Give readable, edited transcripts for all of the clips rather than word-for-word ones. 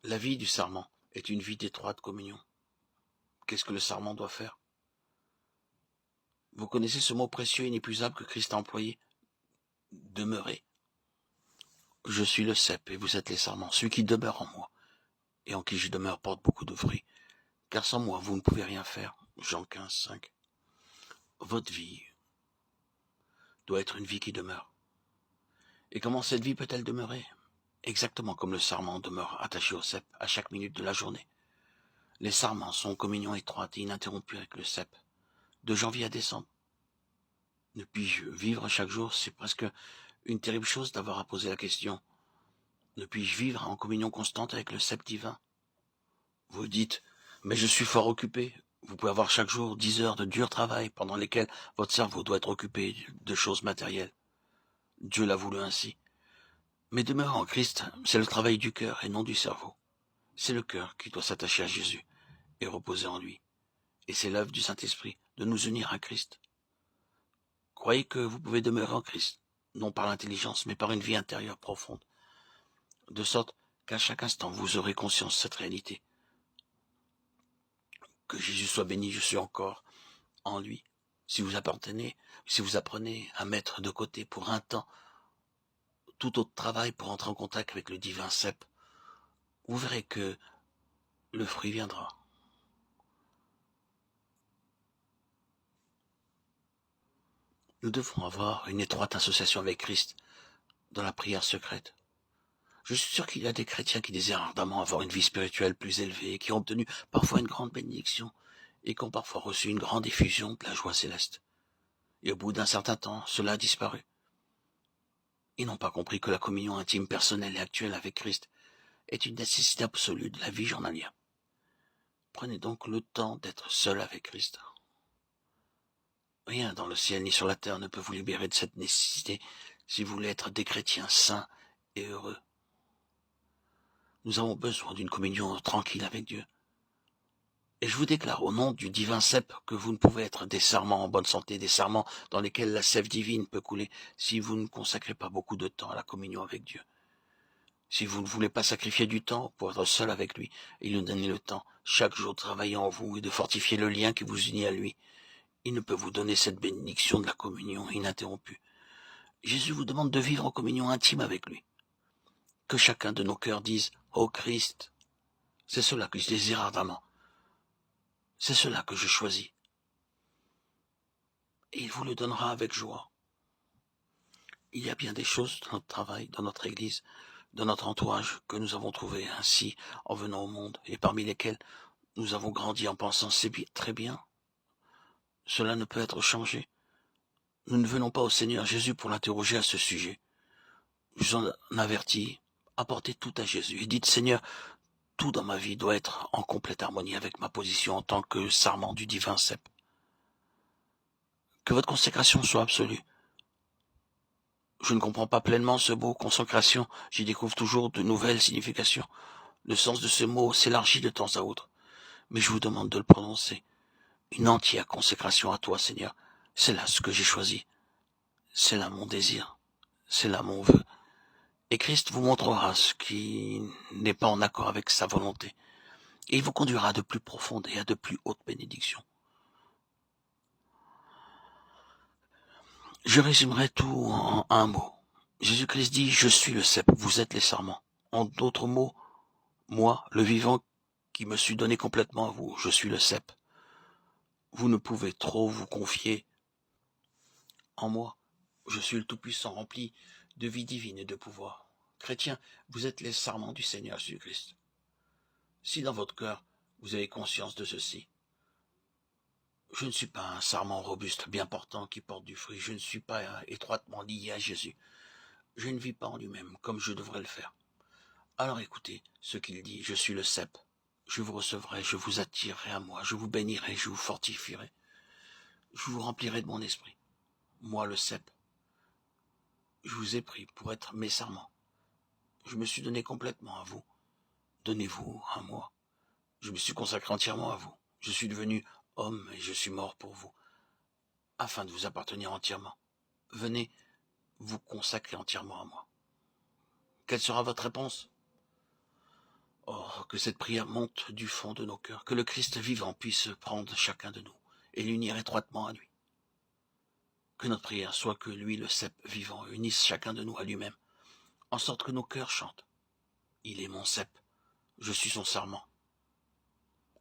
La vie du serment est une vie d'étroite communion. Qu'est-ce que le serment doit faire? Vous connaissez ce mot précieux et inépuisable que Christ a employé? Demeurez. Je suis le cep et vous êtes les sarments. Celui qui demeure en moi et en qui je demeure porte beaucoup de fruits. Car sans moi, vous ne pouvez rien faire. Jean 15, 5. Votre vie doit être une vie qui demeure. Et comment cette vie peut-elle demeurer? Exactement comme le sarment demeure attaché au cep à chaque minute de la journée. Les sarments sont en communion étroite et ininterrompue avec le cep, de janvier à décembre. Ne puis-je vivre chaque jour? C'est presque une terrible chose d'avoir à poser la question. Ne puis-je vivre en communion constante avec le cep divin? Vous dites, mais je suis fort occupé. Vous pouvez avoir chaque jour 10 heures de dur travail pendant lesquelles votre cerveau doit être occupé de choses matérielles. Dieu l'a voulu ainsi. Mais demeurer en Christ, c'est le travail du cœur et non du cerveau. C'est le cœur qui doit s'attacher à Jésus et reposer en lui. Et c'est l'œuvre du Saint-Esprit de nous unir à Christ. Croyez que vous pouvez demeurer en Christ, non par l'intelligence, mais par une vie intérieure profonde, de sorte qu'à chaque instant vous aurez conscience de cette réalité. Que Jésus soit béni, je suis encore en lui. Si vous apprenez à mettre de côté pour un temps tout autre travail pour entrer en contact avec le divin cep, vous verrez que le fruit viendra. Nous devons avoir une étroite association avec Christ dans la prière secrète. Je suis sûr qu'il y a des chrétiens qui désirent ardemment avoir une vie spirituelle plus élevée, qui ont obtenu parfois une grande bénédiction et qui ont parfois reçu une grande effusion de la joie céleste. Et au bout d'un certain temps, cela a disparu. Ils n'ont pas compris que la communion intime, personnelle et actuelle avec Christ est une nécessité absolue de la vie journalière. Prenez donc le temps d'être seul avec Christ. Rien dans le ciel ni sur la terre ne peut vous libérer de cette nécessité si vous voulez être des chrétiens saints et heureux. Nous avons besoin d'une communion tranquille avec Dieu. Et je vous déclare au nom du divin cep que vous ne pouvez être des sarments en bonne santé, des sarments dans lesquels la sève divine peut couler si vous ne consacrez pas beaucoup de temps à la communion avec Dieu. Si vous ne voulez pas sacrifier du temps pour être seul avec lui et lui donner le temps, chaque jour de travailler en vous et de fortifier le lien qui vous unit à lui, il ne peut vous donner cette bénédiction de la communion ininterrompue. Jésus vous demande de vivre en communion intime avec lui. Que chacun de nos cœurs dise « Ô Christ », c'est cela que je désire ardemment. C'est cela que je choisis. Et il vous le donnera avec joie. Il y a bien des choses dans notre travail, dans notre église, dans notre entourage que nous avons trouvées ainsi en venant au monde et parmi lesquelles nous avons grandi en pensant c'est très bien. Cela ne peut être changé. Nous ne venons pas au Seigneur Jésus pour l'interroger à ce sujet. Je vous en avertis, apportez tout à Jésus et dites Seigneur, tout dans ma vie doit être en complète harmonie avec ma position en tant que sarment du divin cep. Que votre consécration soit absolue. Je ne comprends pas pleinement ce mot consécration, j'y découvre toujours de nouvelles significations. Le sens de ce mot s'élargit de temps à autre, mais je vous demande de le prononcer. Une entière consécration à toi, Seigneur. C'est là ce que j'ai choisi. C'est là mon désir. C'est là mon vœu. Et Christ vous montrera ce qui n'est pas en accord avec sa volonté. Et il vous conduira à de plus profondes et à de plus hautes bénédictions. Je résumerai tout en un mot. Jésus-Christ dit, je suis le cep, vous êtes les sarments. En d'autres mots, moi, le vivant qui me suis donné complètement à vous, je suis le cep. Vous ne pouvez trop vous confier en moi. Je suis le Tout-Puissant rempli de vie divine et de pouvoir. Chrétiens, vous êtes les sarments du Seigneur Jésus-Christ. Si dans votre cœur, vous avez conscience de ceci, je ne suis pas un sarment robuste, bien portant, qui porte du fruit. Je ne suis pas étroitement lié à Jésus. Je ne vis pas en lui-même comme je devrais le faire. Alors écoutez ce qu'il dit, je suis le cep. Je vous recevrai, je vous attirerai à moi, je vous bénirai, je vous fortifierai. Je vous remplirai de mon esprit. Moi le cep. Je vous ai pris pour être mes sarments. Je me suis donné complètement à vous. Donnez-vous à moi. Je me suis consacré entièrement à vous. Je suis devenu homme et je suis mort pour vous, afin de vous appartenir entièrement. Venez vous consacrer entièrement à moi. Quelle sera votre réponse? Oh, que cette prière monte du fond de nos cœurs, que le Christ vivant puisse prendre chacun de nous et l'unir étroitement à lui. Que notre prière soit que lui, le cep vivant, unisse chacun de nous à lui-même, en sorte que nos cœurs chantent. Il est mon cep, je suis son sarment.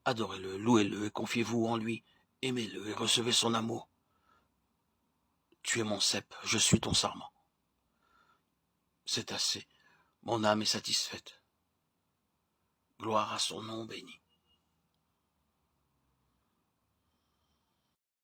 Adorez-le, louez-le et confiez-vous en lui, aimez-le et recevez son amour. Tu es mon cep, je suis ton sarment. C'est assez, mon âme est satisfaite. Gloire à son nom béni.